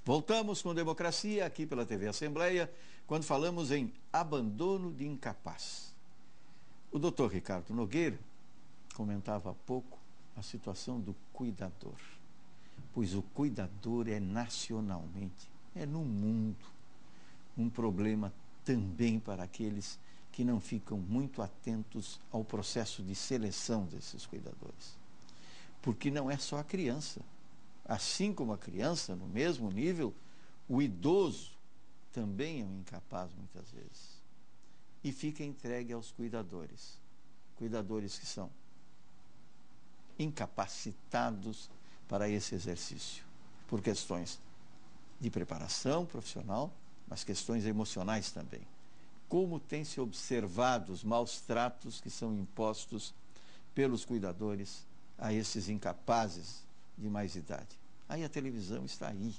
Voltamos com Democracia aqui pela TV Assembleia, quando falamos em abandono de incapaz. O doutor Ricardo Nogueira comentava há pouco a situação do cuidador, pois o cuidador é nacionalmente, é no mundo, um problema também para aqueles que não ficam muito atentos ao processo de seleção desses cuidadores. Porque não é só a criança. Assim como a criança, no mesmo nível, o idoso também é um incapaz muitas vezes. E fica entregue aos cuidadores. Cuidadores que são incapacitados para esse exercício, por questões de preparação profissional, mas questões emocionais também. Como tem se observado os maus tratos que são impostos pelos cuidadores a esses incapazes de mais idade. Aí a televisão está aí.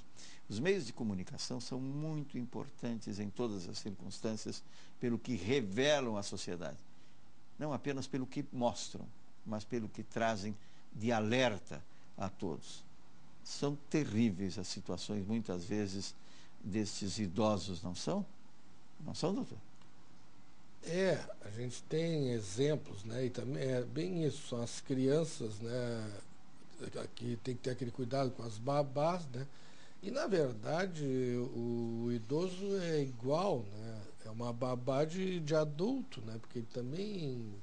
Os meios de comunicação são muito importantes em todas as circunstâncias pelo que revelam à sociedade. Não apenas pelo que mostram, mas pelo que trazem de alerta a todos. São terríveis as situações, muitas vezes, destes idosos, não são? Não são, doutor? A gente tem exemplos, né? E também é bem isso, são as crianças, né? Que tem que ter aquele cuidado com as babás, né? E na verdade o idoso é igual, né? É uma babá de adulto, né? Porque ele também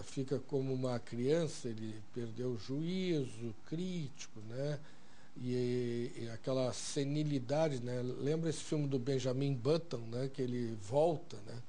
fica como uma criança, ele perdeu o juízo crítico, né? E aquela senilidade, né? Lembra esse filme do Benjamin Button, né? Que ele volta, né?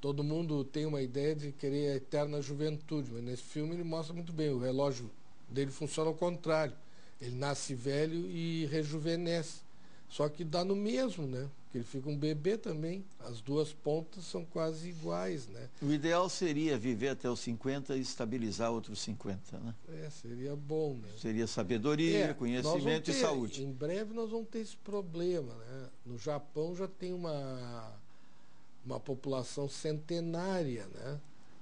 Todo mundo tem uma ideia de querer a eterna juventude, mas nesse filme ele mostra muito bem, o relógio dele funciona ao contrário. Ele nasce velho e rejuvenesce. Só que dá no mesmo, né? Porque ele fica um bebê também. As duas pontas são quase iguais, né? O ideal seria viver até os 50 e estabilizar outros 50, né? Seria bom, né? Seria sabedoria, conhecimento e saúde. Em breve nós vamos ter esse problema, né? No Japão já tem uma população centenária, né?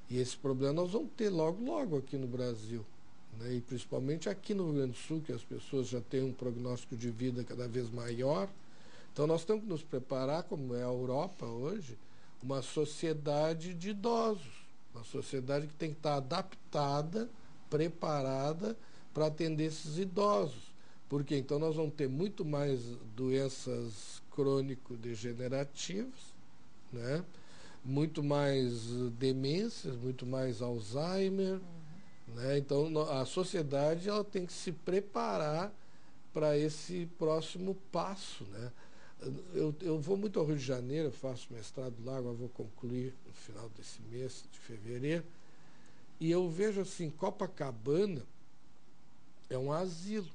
E esse problema nós vamos ter logo aqui no Brasil, né? E principalmente aqui no Rio Grande do Sul, que as pessoas já têm um prognóstico de vida cada vez maior. Então nós temos que nos preparar, como é a Europa hoje, uma sociedade de idosos, uma sociedade que tem que estar adaptada, preparada para atender esses idosos. Porque então nós vamos ter muito mais doenças crônico-degenerativas, né? Muito mais demências, muito mais Alzheimer, né? Então a sociedade ela tem que se preparar para esse próximo passo, né? Eu vou muito ao Rio de Janeiro, eu faço mestrado lá, agora vou concluir no final desse mês de fevereiro, e eu vejo assim, Copacabana é um asilo.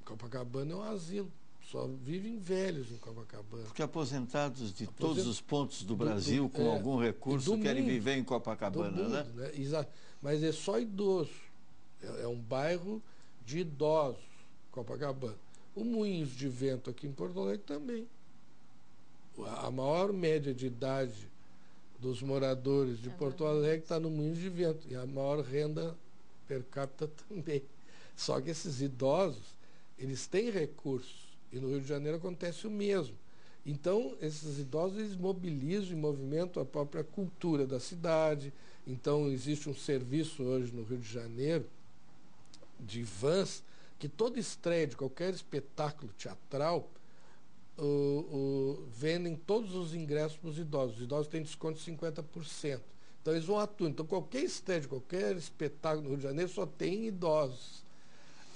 Copacabana é um asilo. Só vivem velhos em Copacabana. Porque aposentados de todos os pontos do Brasil, com algum recurso, querem viver em Copacabana, né? Exato. Mas é só idoso. É um bairro de idosos, Copacabana. O Moinhos de Vento aqui em Porto Alegre também. A maior média de idade dos moradores de Porto Alegre está no Moinhos de Vento. E a maior renda per capita também. Só que esses idosos, eles têm recursos. E no Rio de Janeiro acontece o mesmo. Então, esses idosos eles mobilizam e movimentam a própria cultura da cidade. Então, existe um serviço hoje no Rio de Janeiro de vans, que toda estreia de qualquer espetáculo teatral vendem todos os ingressos para os idosos. Os idosos têm desconto de 50%. Então, eles vão a tudo. Então, qualquer estreia de qualquer espetáculo no Rio de Janeiro só tem idosos.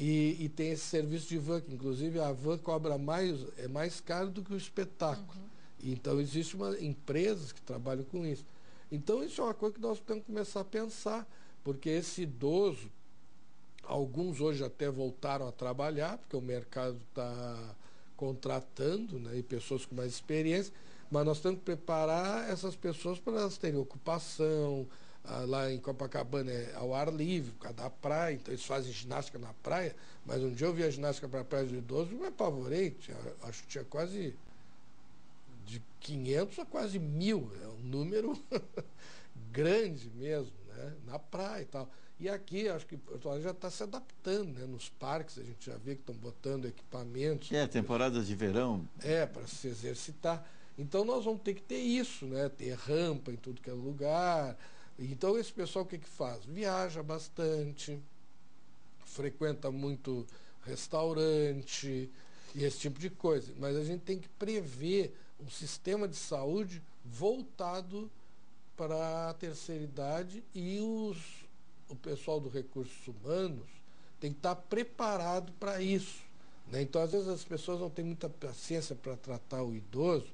E tem esse serviço de van, que inclusive a van cobra mais caro do que o espetáculo. Então existem empresas que trabalham com isso. Então isso é uma coisa que nós temos que começar a pensar, porque esse idoso, alguns hoje até voltaram a trabalhar, porque o mercado está contratando, né, e pessoas com mais experiência, mas nós temos que preparar essas pessoas para elas terem ocupação. Lá em Copacabana é ao ar livre, por causa da praia, então eles fazem ginástica na praia, mas um dia eu vi a ginástica para a praia do idoso, me apavorei, acho que tinha quase de 500 a quase 1000, é um número grande mesmo, né, na praia e tal. E aqui, acho que Porto Alegre já está se adaptando, né? Nos parques, a gente já vê que estão botando equipamentos. Temporada de verão. Para se exercitar. Então nós vamos ter que ter isso, né? Ter rampa em tudo que é lugar. Então esse pessoal o que faz? Viaja bastante, frequenta muito restaurante e esse tipo de coisa. Mas a gente tem que prever um sistema de saúde voltado para a terceira idade e o pessoal dos recursos humanos tem que estar preparado para isso. Né? Então, às vezes, as pessoas não têm muita paciência para tratar o idoso,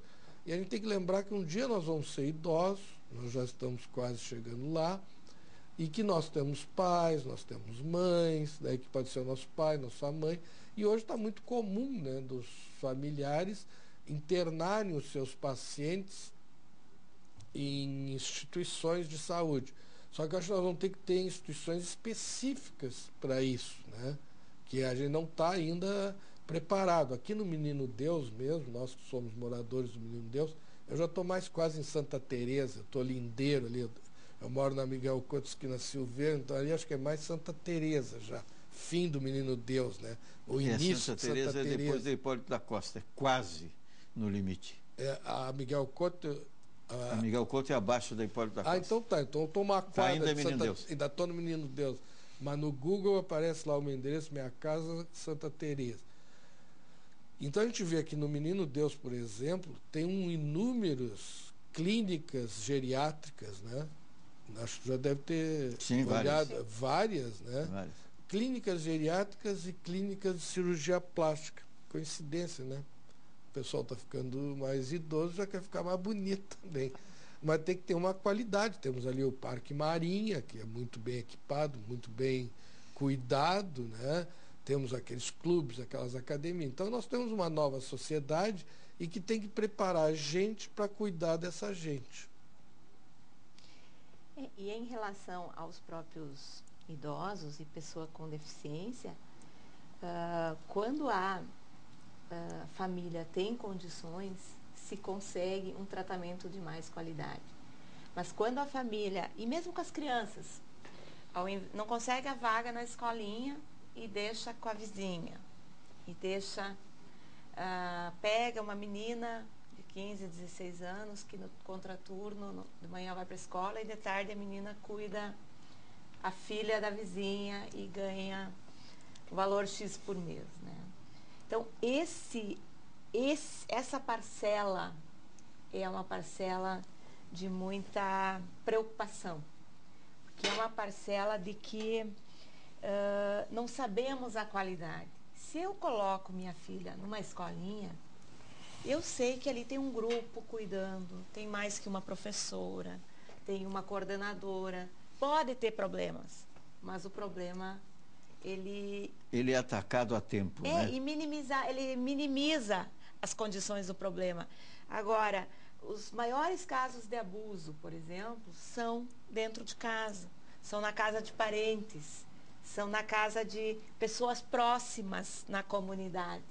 e a gente tem que lembrar que um dia nós vamos ser idosos, nós já estamos quase chegando lá, e que nós temos pais, nós temos mães, daí que pode ser o nosso pai, nossa mãe, e hoje está muito comum, né, dos familiares internarem os seus pacientes em instituições de saúde. Só que eu acho que nós vamos ter que ter instituições específicas para isso, né? Que a gente não está ainda preparado. Aqui no Menino Deus mesmo, nós que somos moradores do Menino Deus, eu já estou mais quase em Santa Teresa, estou lindeiro ali, eu moro na Miguel Couto, esquina Silveira, então ali acho que é mais Santa Teresa já, fim do Menino Deus, né? O início Santa de Santa Teresa Teresa. É depois do Hipólito da Costa, é quase no limite. A Miguel Couto... A Miguel Couto é abaixo da Hipólito da Costa. Então tá. Então eu estou uma quadra ainda de Menino Deus. Ainda estou no Menino Deus. Mas no Google aparece lá o meu endereço, minha casa, Santa Teresa. Então a gente vê aqui no Menino Deus, por exemplo, tem inúmeras clínicas geriátricas, né? Acho que já deve ter olhado várias, né? Várias. Clínicas geriátricas e clínicas de cirurgia plástica. Coincidência, né? O pessoal está ficando mais idoso, já quer ficar mais bonito também. Mas tem que ter uma qualidade. Temos ali o Parque Marinha, que é muito bem equipado, muito bem cuidado, né? Temos aqueles clubes, aquelas academias. Então nós temos uma nova sociedade e que tem que preparar a gente para cuidar dessa gente. E em relação aos próprios idosos e pessoa com deficiência, quando a família tem condições, se consegue um tratamento de mais qualidade. Mas quando a família, e mesmo com as crianças, não consegue a vaga na escolinha e deixa com a vizinha, e deixa, pega uma menina de 15, 16 anos, que no contraturno, de manhã vai para a escola e de tarde a menina cuida a filha da vizinha e ganha o valor X por mês, né? Então, essa parcela é uma parcela de muita preocupação, porque é uma parcela de que não sabemos a qualidade. Se eu coloco minha filha numa escolinha, eu sei que ali tem um grupo cuidando, tem mais que uma professora, tem uma coordenadora. Pode ter problemas, mas o problema, ele é atacado a tempo, né? Ele minimiza as condições do problema. Agora, os maiores casos de abuso, por exemplo, são dentro de casa, são na casa de parentes, são na casa de pessoas próximas na comunidade.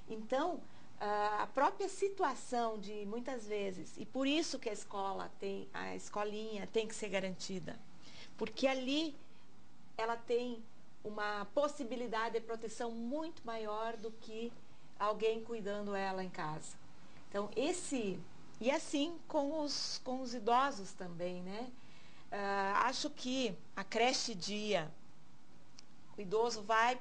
Então, a própria situação de, muitas vezes, e por isso que a escolinha tem que ser garantida, porque ali ela tem uma possibilidade de proteção muito maior do que alguém cuidando ela em casa. Então, e assim com os idosos também, né? Acho que a creche dia, o idoso vai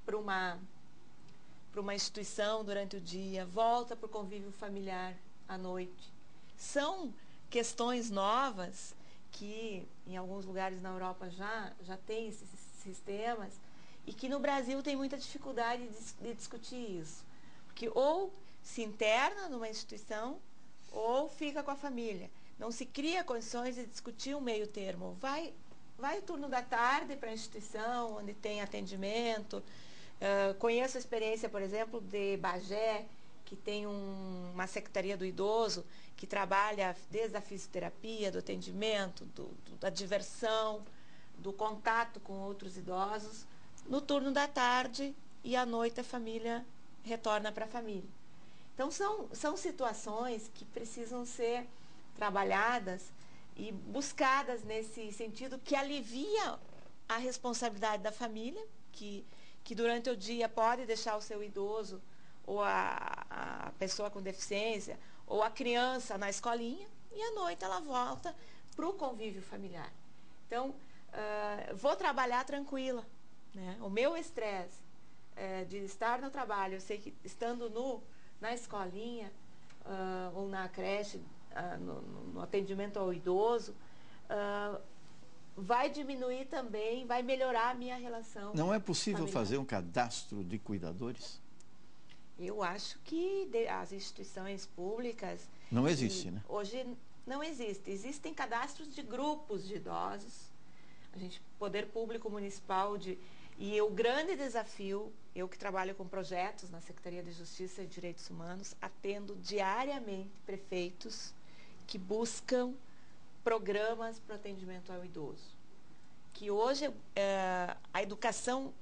para uma instituição durante o dia, volta para o convívio familiar à noite. São questões novas que em alguns lugares na Europa já tem esses sistemas e que no Brasil tem muita dificuldade de discutir isso. Porque ou se interna numa instituição ou fica com a família. Não se cria condições de discutir um meio termo. Vai o turno da tarde para a instituição, onde tem atendimento. Conheço a experiência, por exemplo, de Bagé, que tem uma secretaria do idoso, que trabalha desde a fisioterapia, do atendimento, da diversão, do contato com outros idosos, no turno da tarde, e à noite a família retorna para a família. Então, são situações que precisam ser trabalhadas e buscadas nesse sentido, que alivia a responsabilidade da família, que durante o dia pode deixar o seu idoso ou a pessoa com deficiência ou a criança na escolinha e à noite ela volta para o convívio familiar. Então, vou trabalhar tranquila, né? O meu estresse de estar no trabalho, eu sei que estando na escolinha ou na creche, no atendimento ao idoso, vai diminuir também, vai melhorar a minha relação. Não é possível familiar. fazer um cadastro de cuidadores? Eu acho que as instituições públicas... Não existe, né? Hoje não existe. Existem cadastros de grupos de idosos. Poder Público Municipal e o grande desafio, eu que trabalho com projetos na Secretaria de Justiça e Direitos Humanos, atendo diariamente prefeitos que buscam programas para atendimento ao idoso. Que hoje a educação,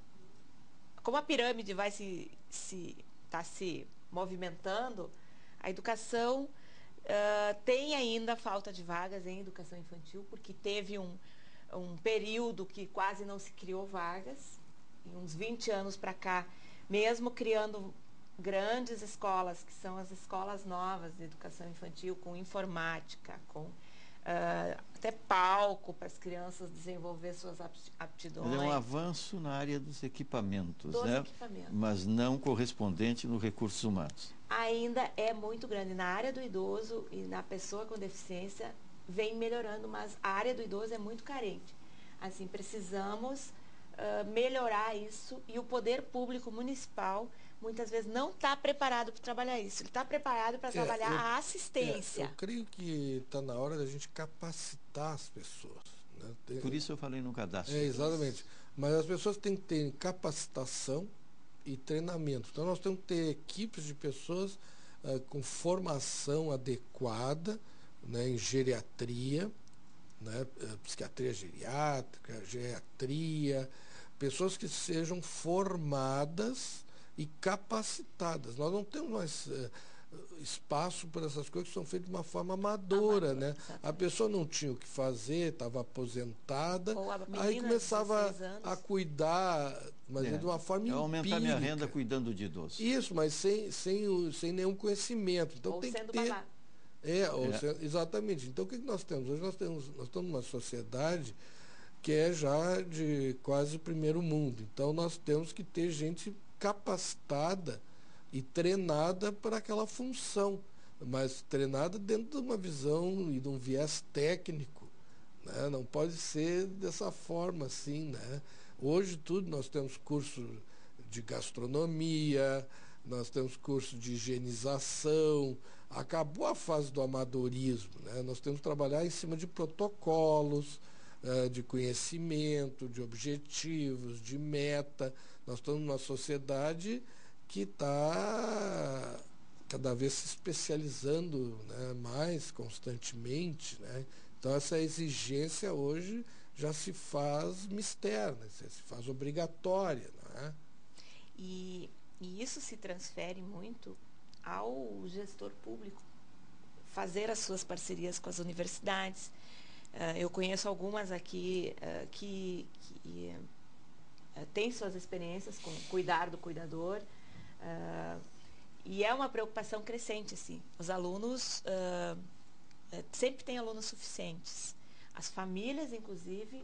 como a pirâmide vai está se movimentando, a educação tem ainda falta de vagas em educação infantil, porque teve um período que quase não se criou vagas, e uns 20 anos para cá, mesmo criando grandes escolas, que são as escolas novas de educação infantil, com informática, com até palco para as crianças desenvolver suas aptidões. É um avanço na área dos equipamentos, né? Mas não correspondente nos recursos humanos. Ainda é muito grande. Na área do idoso e na pessoa com deficiência, vem melhorando, mas a área do idoso é muito carente. Assim, precisamos melhorar isso, e o poder público municipal muitas vezes não está preparado para trabalhar isso. Ele está preparado para trabalhar a assistência. Eu creio que está na hora da gente capacitar as pessoas, né? Por isso eu falei no cadastro. Exatamente. Mas as pessoas têm que ter capacitação e treinamento. Então nós temos que ter equipes de pessoas com formação adequada, né, em geriatria, né, psiquiatria geriátrica, geriatria, pessoas que sejam formadas e capacitadas. Nós não temos mais espaço para essas coisas que são feitas de uma forma amadora, né? A pessoa não tinha o que fazer, estava aposentada, aí começava a cuidar, mas de uma forma empírica. Aumentar minha renda cuidando de idosos. Isso, mas sem nenhum conhecimento. Então ou tem sendo que ter. babá. Exatamente. Então o que nós temos? Hoje nós estamos numa sociedade que é já de quase primeiro mundo. Então nós temos que ter gente capacitada e treinada para aquela função, mas treinada dentro de uma visão e de um viés técnico, né? Não pode ser dessa forma assim, né? Hoje nós temos curso de gastronomia, nós temos curso de higienização, acabou a fase do amadorismo, né? Nós temos que trabalhar em cima de protocolos, de conhecimento, de objetivos, de meta. Nós estamos numa sociedade que está cada vez se especializando, né, mais constantemente, né? Então essa exigência hoje já se faz mister, né? Se faz obrigatória, né? E isso se transfere muito ao gestor público fazer as suas parcerias com as universidades. Eu conheço algumas aqui que têm suas experiências com cuidar do cuidador, e é uma preocupação crescente, assim. Os alunos, sempre tem alunos suficientes. As famílias, inclusive,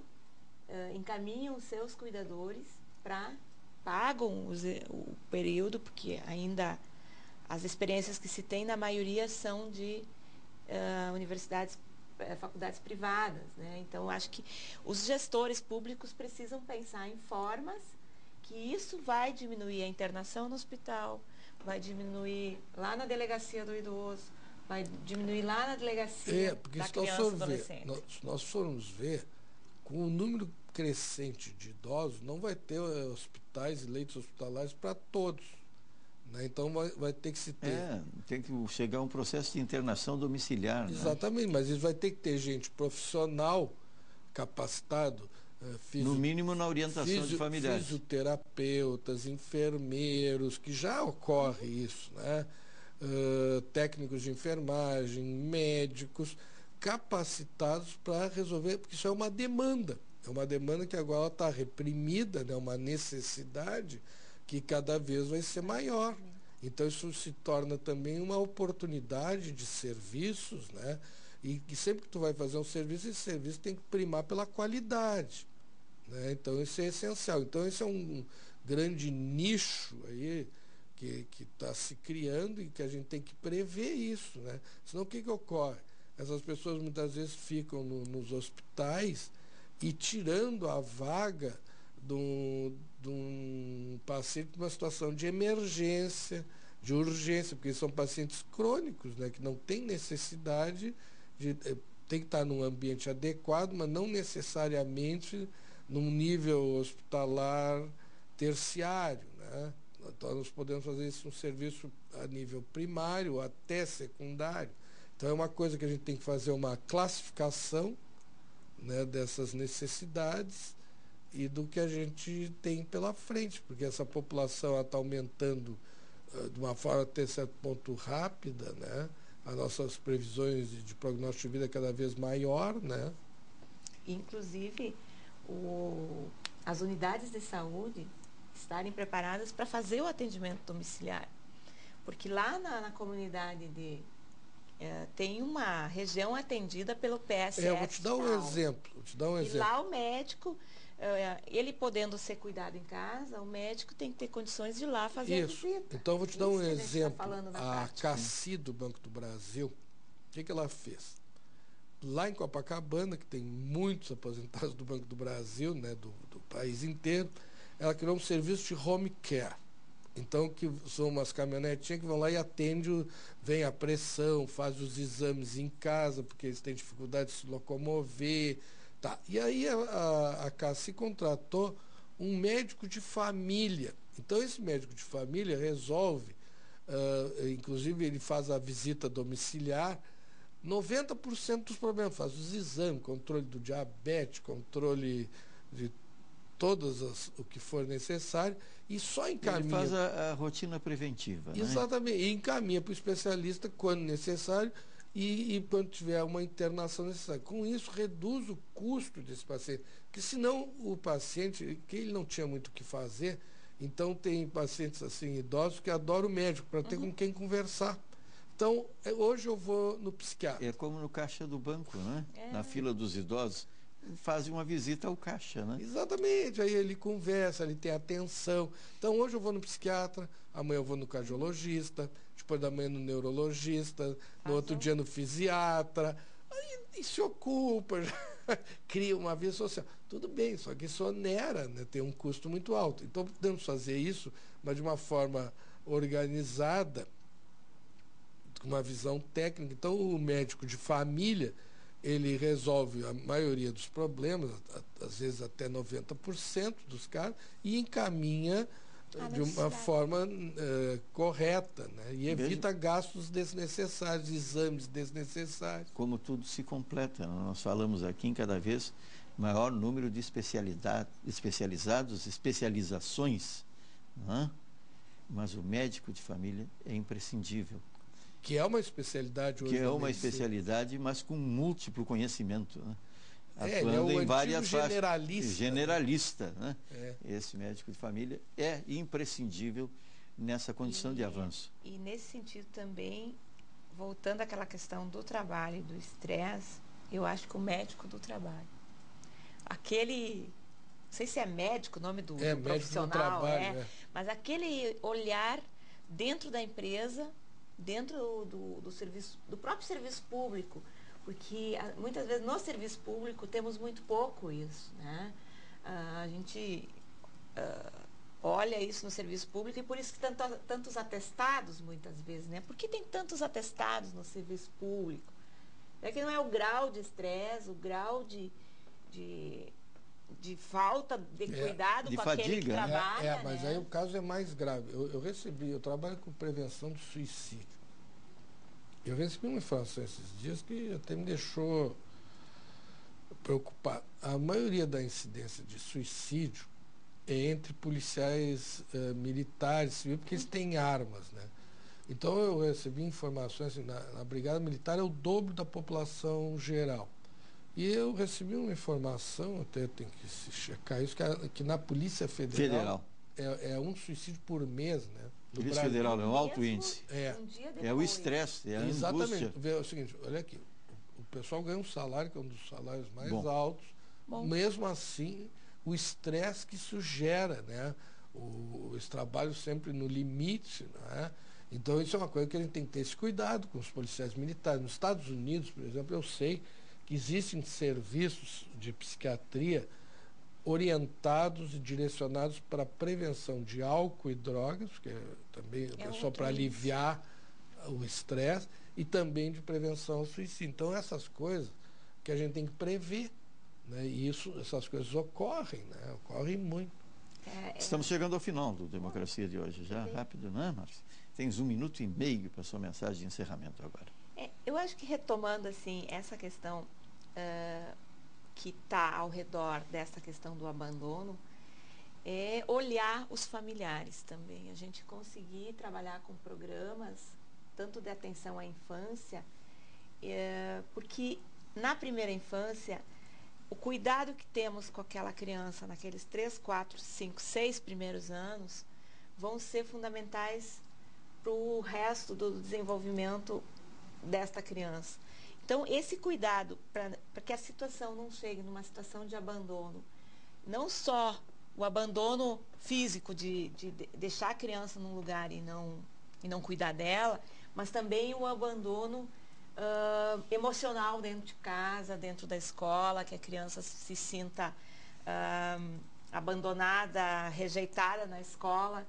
encaminham os seus cuidadores pagam o período, porque ainda as experiências que se tem, na maioria, são de faculdades privadas, né? Então, acho que os gestores públicos precisam pensar em formas que isso vai diminuir a internação no hospital, vai diminuir lá na delegacia do idoso, vai diminuir lá na delegacia da criança e adolescente. Se nós formos ver, com o número crescente de idosos, não vai ter hospitais e leitos hospitalares para todos, né? Então vai ter que se ter. Tem que chegar a um processo de internação domiciliar. Exatamente, né? Mas isso vai ter que ter gente profissional, capacitado, no mínimo na orientação de familiares. Fisioterapeutas, enfermeiros, que já ocorre isso, né? Técnicos de enfermagem, médicos, capacitados para resolver, porque isso é uma demanda. É uma demanda que agora está reprimida, né? Uma necessidade que cada vez vai ser maior. Então isso se torna também uma oportunidade de serviços, né? E que sempre que tu vai fazer um serviço, esse serviço tem que primar pela qualidade, né? Então isso é essencial. Então esse é um grande nicho aí que está se criando e que a gente tem que prever isso, né? Senão o que ocorre? Essas pessoas muitas vezes ficam nos hospitais e tirando a vaga de um paciente numa situação de emergência, de urgência, porque são pacientes crônicos, né, que não têm necessidade de tem que estar num ambiente adequado, mas não necessariamente num nível hospitalar terciário, né? Então nós podemos fazer isso um serviço a nível primário até secundário. Então é uma coisa que a gente tem que fazer uma classificação, né, dessas necessidades e do que a gente tem pela frente, porque essa população está aumentando de uma forma até certo ponto rápida, né? As nossas previsões de prognóstico de vida é cada vez maior, né? Inclusive, as unidades de saúde estarem preparadas para fazer o atendimento domiciliar. Porque lá na comunidade tem uma região atendida pelo PSF. Eu vou te dar um exemplo. E lá o médico, ele podendo ser cuidado em casa, o médico tem que ter condições de ir lá fazer Isso. a visita. Então eu vou te dar um exemplo. A Cassi do Banco do Brasil, o que ela fez? Lá em Copacabana, que tem muitos aposentados do Banco do Brasil, né, do país inteiro, ela criou um serviço de home care. Então, que são umas caminhonetinhas que vão lá e atendem, vem a pressão, faz os exames em casa, porque eles têm dificuldade de se locomover. Tá. E aí a Cassi contratou um médico de família. Então, esse médico de família resolve, inclusive ele faz a visita domiciliar, 90% dos problemas, faz os exames, controle do diabetes, controle de o que for necessário, e só encaminha. Ele faz a rotina preventiva. Exatamente, né? E encaminha para o especialista quando necessário e quando tiver uma internação necessária. Com isso, reduz o custo desse paciente, porque senão o paciente, que ele não tinha muito o que fazer, então tem pacientes assim, idosos, que adoram o médico, para ter com quem conversar. Então, hoje eu vou no psiquiatra. É como no caixa do banco, né? Na fila dos idosos, fazem uma visita ao caixa, né? Exatamente, aí ele conversa, ele tem atenção. Então hoje eu vou no psiquiatra, amanhã eu vou no cardiologista, depois da manhã no neurologista, no outro dia no fisiatra, aí se ocupa, cria uma vida social. Tudo bem, só que isso onera, né? Tem um custo muito alto. Então podemos fazer isso, mas de uma forma organizada, com uma visão técnica. Então o médico de família, ele resolve a maioria dos problemas, às vezes até 90% dos casos, e encaminha de uma forma correta, né? E evita gastos desnecessários, exames desnecessários. Como tudo se completa, nós falamos aqui em cada vez maior número de especializações, né? Mas o médico de família é imprescindível. Que é uma especialidade hoje. Que é uma especialidade, mas com múltiplo conhecimento, né? Atuando em várias generalista. Generalista, né? Esse médico de família é imprescindível nessa condição de avanço. E nesse sentido também, voltando àquela questão do trabalho e do estresse, eu acho que o médico do trabalho, não sei se é médico o nome do profissional, do trabalho, mas aquele olhar dentro da empresa, dentro do serviço, do próprio serviço público, porque muitas vezes no serviço público temos muito pouco isso, né? A gente olha isso no serviço público e por isso que tantos atestados muitas vezes, né? Por que tem tantos atestados no serviço público? É que não é o grau de estresse, o grau de falta de cuidado de com fadiga, aquele que trabalha. Mas né? aí o caso é mais grave. Eu trabalho com prevenção do suicídio. Eu recebi uma informação esses dias que até me deixou preocupado. A maioria da incidência de suicídio é entre policiais militares, civis, porque eles têm armas, né? Então eu recebi informações assim, na Brigada Militar é o dobro da população geral. E eu recebi uma informação, até tem que se checar isso, que na Polícia Federal, é um suicídio por mês, né? Polícia Federal é um alto índice. Um dia depois. É o estresse, é a Exatamente. angústia. É o seguinte, olha aqui, o pessoal ganha um salário, que é um dos salários mais Bom. altos, Bom. mesmo assim, o estresse que isso gera, né? Esse trabalho sempre no limite, né? Então, isso é uma coisa que a gente tem que ter esse cuidado com os policiais militares. Nos Estados Unidos, por exemplo, eu sei que existem serviços de psiquiatria orientados e direcionados para a prevenção de álcool e drogas, que também só para aliviar o estresse, e também de prevenção ao suicídio. Então, essas coisas que a gente tem que prever, né? E essas coisas ocorrem, né? Ocorrem muito. Estamos chegando ao final do Democracia de hoje. Já rápido, né, Márcia? Tens 1 minuto e meio para a sua mensagem de encerramento agora. Eu acho que retomando assim essa questão que está ao redor dessa questão do abandono, é olhar os familiares também. A gente conseguir trabalhar com programas, tanto de atenção à infância, porque na primeira infância, o cuidado que temos com aquela criança naqueles 3, 4, 5, 6 primeiros anos vão ser fundamentais para o resto do desenvolvimento desta criança. Então, esse cuidado para que a situação não chegue numa situação de abandono, não só o abandono físico de deixar a criança num lugar e não cuidar dela, mas também o abandono emocional dentro de casa, dentro da escola, que a criança se sinta abandonada, rejeitada na escola.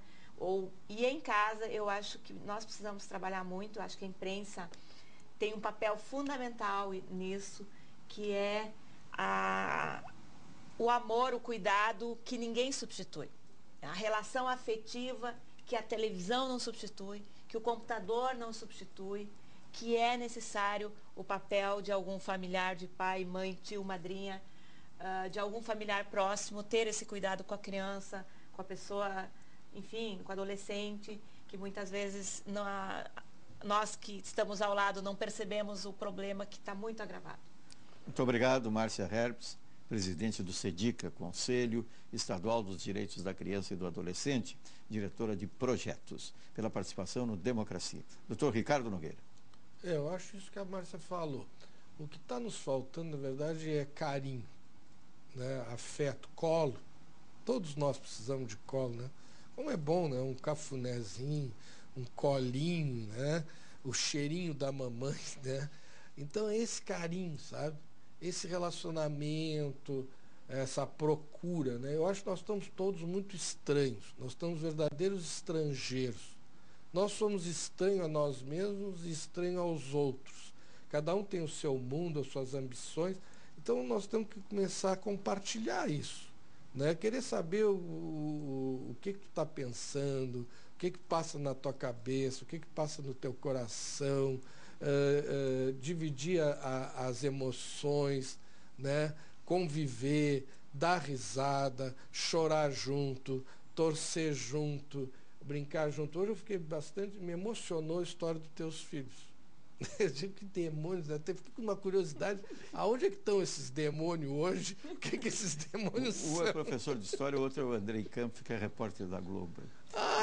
E em casa, eu acho que nós precisamos trabalhar muito, eu acho que a imprensa tem um papel fundamental nisso, que é o amor, o cuidado, que ninguém substitui. A relação afetiva que a televisão não substitui, que o computador não substitui, que é necessário o papel de algum familiar, de pai, mãe, tio, madrinha, de algum familiar próximo, ter esse cuidado com a criança, com a pessoa, enfim, com o adolescente, que muitas vezes nós que estamos ao lado não percebemos o problema que está muito agravado. Muito obrigado, Márcia Herbst, presidente do CEDICA, Conselho Estadual dos Direitos da Criança e do Adolescente, diretora de projetos, pela participação no Democracia. Dr. Ricardo Nogueira. Eu acho isso que a Márcia falou. O que está nos faltando, na verdade, é carinho, né? Afeto, colo. Todos nós precisamos de colo, né? Como é bom, né? Um cafunézinho, um colinho, né? O cheirinho da mamãe, né? Então, é esse carinho, sabe? Esse relacionamento, essa procura, né? Eu acho que nós estamos todos muito estranhos. Nós estamos verdadeiros estrangeiros. Nós somos estranhos a nós mesmos e estranhos aos outros. Cada um tem o seu mundo, as suas ambições. Então, nós temos que começar a compartilhar isso, né? Querer saber o que tu está pensando, o que passa na tua cabeça, o que passa no teu coração, dividir as emoções, né? Conviver, dar risada, chorar junto, torcer junto, brincar junto. Hoje eu fiquei me emocionou a história dos teus filhos. Eu digo que demônios, até fiquei com uma curiosidade, aonde é que estão esses demônios hoje? O que esses demônios são? Um é professor de história, o outro é o Andrei Campos, que é repórter da Globo.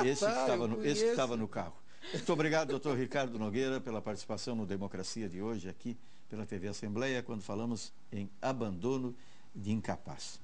Esse que estava no carro. Muito obrigado, doutor Ricardo Nogueira, pela participação no Democracia de hoje, aqui pela TV Assembleia, quando falamos em abandono de incapaz.